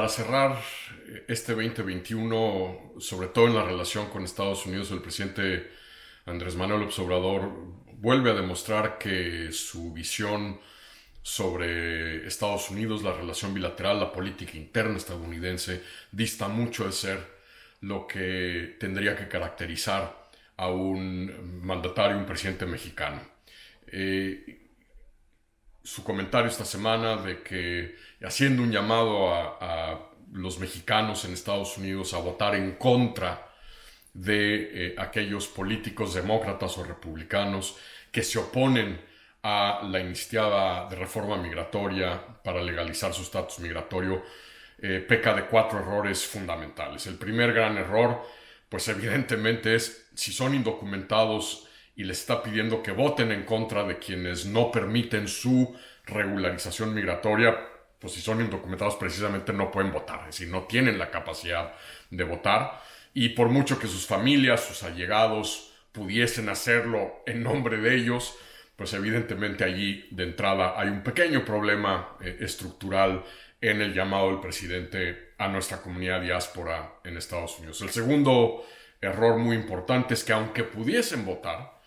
para cerrar este 2021, sobre todo en la relación con Estados Unidos, el presidente Andrés Manuel López Obrador vuelve a demostrar que su visión sobre Estados Unidos, la relación bilateral, la política interna estadounidense, dista mucho de ser lo que tendría que caracterizar a un mandatario, un presidente mexicano. Su comentario esta semana de que haciendo un llamado a los mexicanos en Estados Unidos a votar en contra de aquellos políticos demócratas o republicanos que se oponen a la iniciativa de reforma migratoria para legalizar su estatus migratorio, peca de 4 errores fundamentales. El primer gran error, pues evidentemente es si son indocumentados y les está pidiendo que voten en contra de quienes no permiten su regularización migratoria, pues si son indocumentados precisamente no pueden votar, es decir, no tienen la capacidad de votar, y por mucho que sus familias, sus allegados pudiesen hacerlo en nombre de ellos, pues evidentemente allí de entrada hay un pequeño problema estructural en el llamado del presidente a nuestra comunidad diáspora en Estados Unidos. El segundo error muy importante es que aunque pudiesen votar,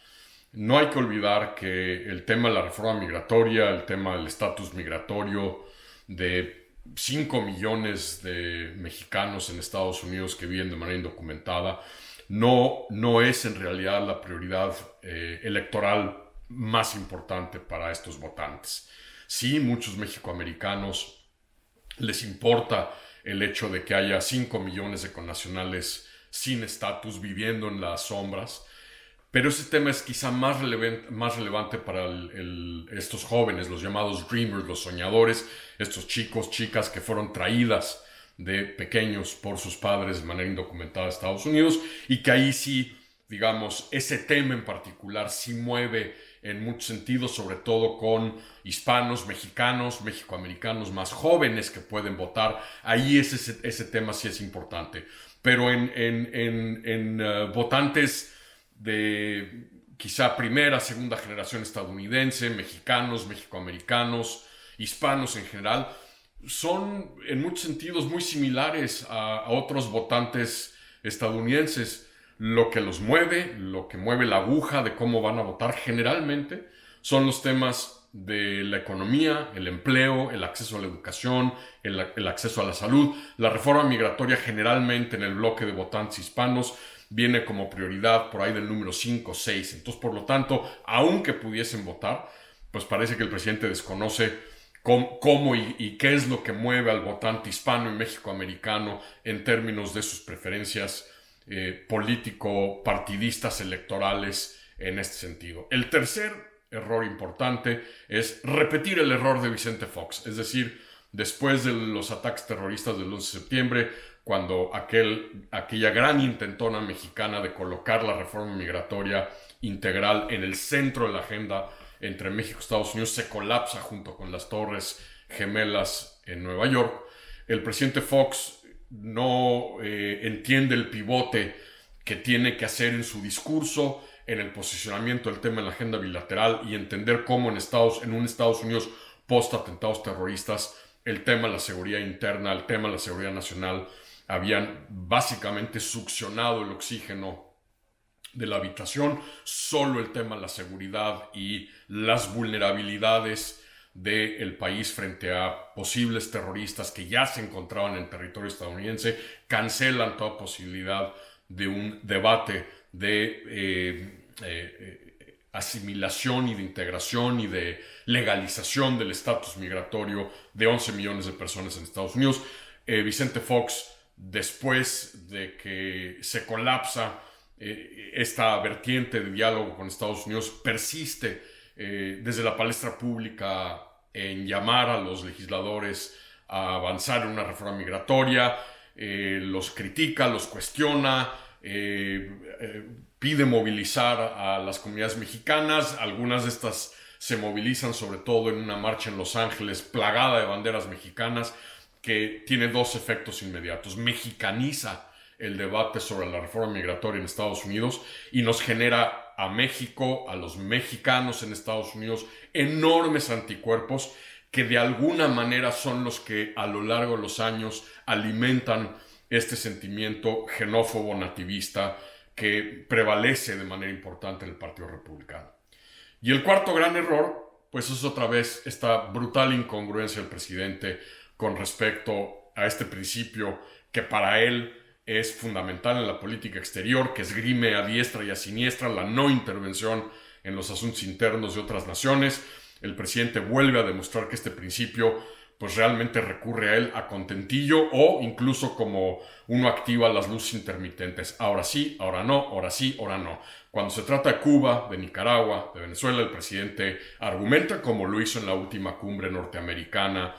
no hay que olvidar que el tema de la reforma migratoria, el tema del estatus migratorio de 5 millones de mexicanos en Estados Unidos que viven de manera indocumentada, no es en realidad la prioridad electoral más importante para estos votantes. Sí, muchos mexicoamericanos les importa el hecho de que haya 5 millones de connacionales sin estatus viviendo en las sombras, pero ese tema es quizá más relevante para estos jóvenes, los llamados dreamers, los soñadores, estos chicos, chicas que fueron traídas de pequeños por sus padres de manera indocumentada a Estados Unidos, y que ahí sí, digamos, ese tema en particular sí mueve en muchos sentidos, sobre todo con hispanos, mexicanos, mexicoamericanos más jóvenes que pueden votar. Ahí ese tema sí es importante. Pero en votantes de quizá primera, segunda generación estadounidense, mexicanos, mexicoamericanos, hispanos en general, son en muchos sentidos muy similares a otros votantes estadounidenses. Lo que los mueve, lo que mueve la aguja de cómo van a votar generalmente son los temas de la economía, el empleo, el acceso a la educación, el acceso a la salud. La reforma migratoria generalmente en el bloque de votantes hispanos viene como prioridad por ahí del número 5 o 6. Entonces, por lo tanto, aunque pudiesen votar, pues parece que el presidente desconoce cómo y qué es lo que mueve al votante hispano y mexicoamericano en términos de sus preferencias político-partidistas electorales en este sentido. El tercer error importante es repetir el error de Vicente Fox, es decir, después de los ataques terroristas del 11 de septiembre, cuando aquella gran intentona mexicana de colocar la reforma migratoria integral en el centro de la agenda entre México y Estados Unidos se colapsa junto con las Torres Gemelas en Nueva York. El presidente Fox no entiende el pivote que tiene que hacer en su discurso, en el posicionamiento del tema en la agenda bilateral, y entender cómo en un Estados Unidos post-atentados terroristas el tema de la seguridad interna, el tema de la seguridad nacional habían básicamente succionado el oxígeno de la habitación. Solo el tema de la seguridad y las vulnerabilidades del país frente a posibles terroristas que ya se encontraban en territorio estadounidense cancelan toda posibilidad de un debate de asimilación y de integración y de legalización del estatus migratorio de 11 millones de personas en Estados Unidos. Vicente Fox, después de que se colapsa esta vertiente de diálogo con Estados Unidos, persiste desde la palestra pública en llamar a los legisladores a avanzar en una reforma migratoria, los critica, los cuestiona, pide movilizar a las comunidades mexicanas. Algunas de estas se movilizan sobre todo en una marcha en Los Ángeles plagada de banderas mexicanas, que tiene dos efectos inmediatos. Mexicaniza el debate sobre la reforma migratoria en Estados Unidos y nos genera a México, a los mexicanos en Estados Unidos, enormes anticuerpos que de alguna manera son los que a lo largo de los años alimentan este sentimiento xenófobo nativista que prevalece de manera importante en el Partido Republicano. Y el cuarto gran error, pues es otra vez esta brutal incongruencia del presidente con respecto a este principio que para él es fundamental en la política exterior, que esgrime a diestra y a siniestra la no intervención en los asuntos internos de otras naciones. El presidente vuelve a demostrar que este principio pues realmente recurre a él a contentillo o incluso como uno activa las luces intermitentes. Ahora sí, ahora no, ahora sí, ahora no. Cuando se trata de Cuba, de Nicaragua, de Venezuela, el presidente argumenta como lo hizo en la última cumbre norteamericana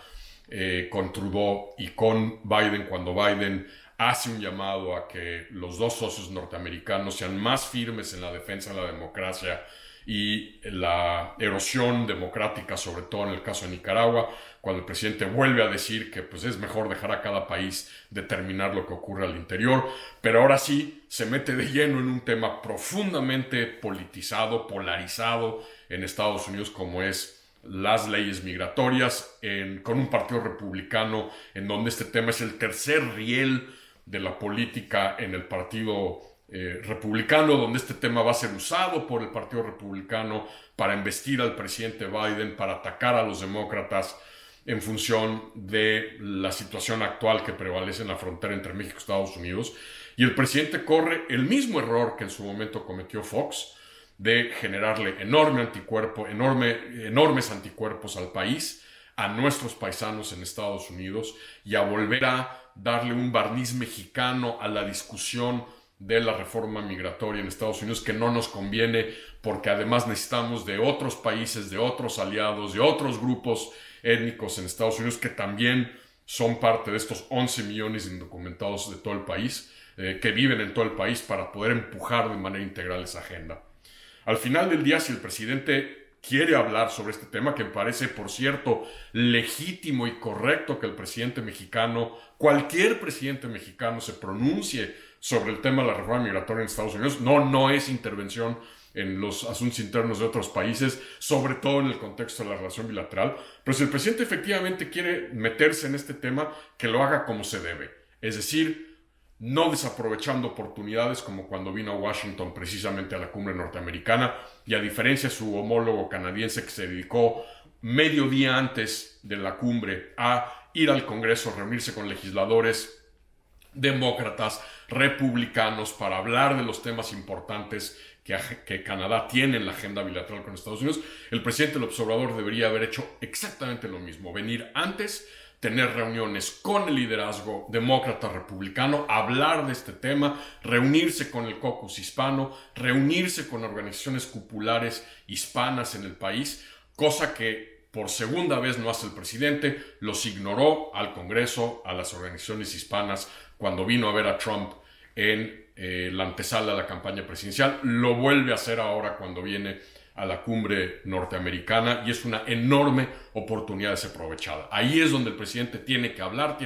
con Trudeau y con Biden, cuando Biden hace un llamado a que los dos socios norteamericanos sean más firmes en la defensa de la democracia y la erosión democrática, sobre todo en el caso de Nicaragua, cuando el presidente vuelve a decir que pues, es mejor dejar a cada país determinar lo que ocurre al interior, pero ahora sí se mete de lleno en un tema profundamente politizado, polarizado en Estados Unidos, como es las leyes migratorias, con un partido republicano en donde este tema es el tercer riel de la política en el partido republicano, donde este tema va a ser usado por el Partido Republicano para embestir al presidente Biden, para atacar a los demócratas en función de la situación actual que prevalece en la frontera entre México y Estados Unidos. Y el presidente corre el mismo error que en su momento cometió Fox, de generarle enormes anticuerpos al país, a nuestros paisanos en Estados Unidos, y a volver a darle un barniz mexicano a la discusión de la reforma migratoria en Estados Unidos, que no nos conviene porque además necesitamos de otros países, de otros aliados, de otros grupos étnicos en Estados Unidos que también son parte de estos 11 millones de indocumentados de todo el país, que viven en todo el país, para poder empujar de manera integral esa agenda. Al final del día, si el presidente quiere hablar sobre este tema, que me parece, por cierto, legítimo y correcto que el presidente mexicano, cualquier presidente mexicano, se pronuncie sobre el tema de la reforma migratoria en Estados Unidos, no es intervención en los asuntos internos de otros países, sobre todo en el contexto de la relación bilateral, pero si el presidente efectivamente quiere meterse en este tema, que lo haga como se debe, es decir, no desaprovechando oportunidades como cuando vino a Washington precisamente a la cumbre norteamericana, y a diferencia de su homólogo canadiense que se dedicó medio día antes de la cumbre a ir al Congreso, reunirse con legisladores demócratas, republicanos, para hablar de los temas importantes que Canadá tiene en la agenda bilateral con Estados Unidos. El presidente López Obrador debería haber hecho exactamente lo mismo, venir antes, tener reuniones con el liderazgo demócrata republicano, hablar de este tema, reunirse con el caucus hispano, reunirse con organizaciones populares hispanas en el país, cosa que por segunda vez no hace el presidente. Los ignoró al Congreso, a las organizaciones hispanas, cuando vino a ver a Trump en la antesala de la campaña presidencial. Lo vuelve a hacer ahora cuando viene a la cumbre norteamericana, y es una enorme oportunidad desaprovechada. Ahí es donde el presidente tiene que hablar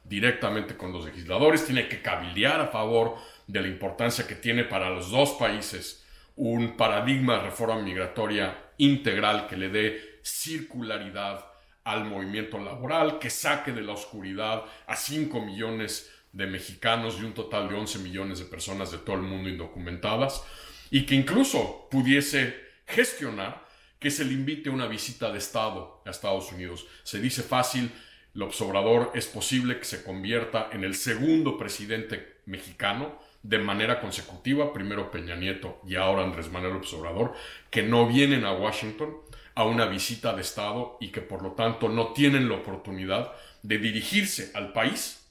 directamente con los legisladores, tiene que cabildear a favor de la importancia que tiene para los dos países un paradigma de reforma migratoria integral que le dé circularidad al movimiento laboral, que saque de la oscuridad a 5 millones de mexicanos y un total de 11 millones de personas de todo el mundo indocumentadas, y que incluso pudiese gestionar que se le invite una visita de Estado a Estados Unidos. Se dice fácil, López Obrador es posible que se convierta en el segundo presidente mexicano de manera consecutiva, primero Peña Nieto y ahora Andrés Manuel López Obrador, que no vienen a Washington a una visita de Estado y que por lo tanto no tienen la oportunidad de dirigirse al país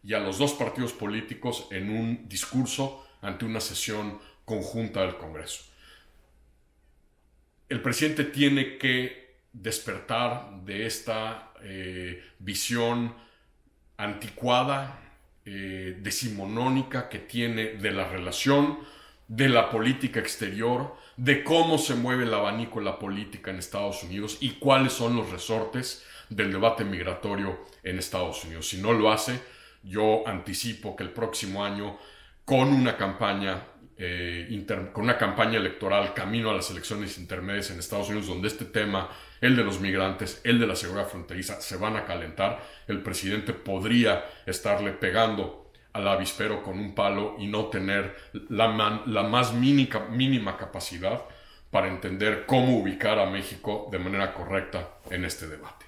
y a los dos partidos políticos en un discurso ante una sesión conjunta del Congreso. El presidente tiene que despertar de esta visión anticuada, decimonónica que tiene de la relación, de la política exterior, de cómo se mueve el abanico de la política en Estados Unidos y cuáles son los resortes del debate migratorio en Estados Unidos. Si no lo hace, yo anticipo que el próximo año, con una campaña con una campaña electoral camino a las elecciones intermedias en Estados Unidos, donde este tema, el de los migrantes, el de la seguridad fronteriza, se van a calentar, el presidente podría estarle pegando al avispero con un palo y no tener la más mínima capacidad para entender cómo ubicar a México de manera correcta en este debate.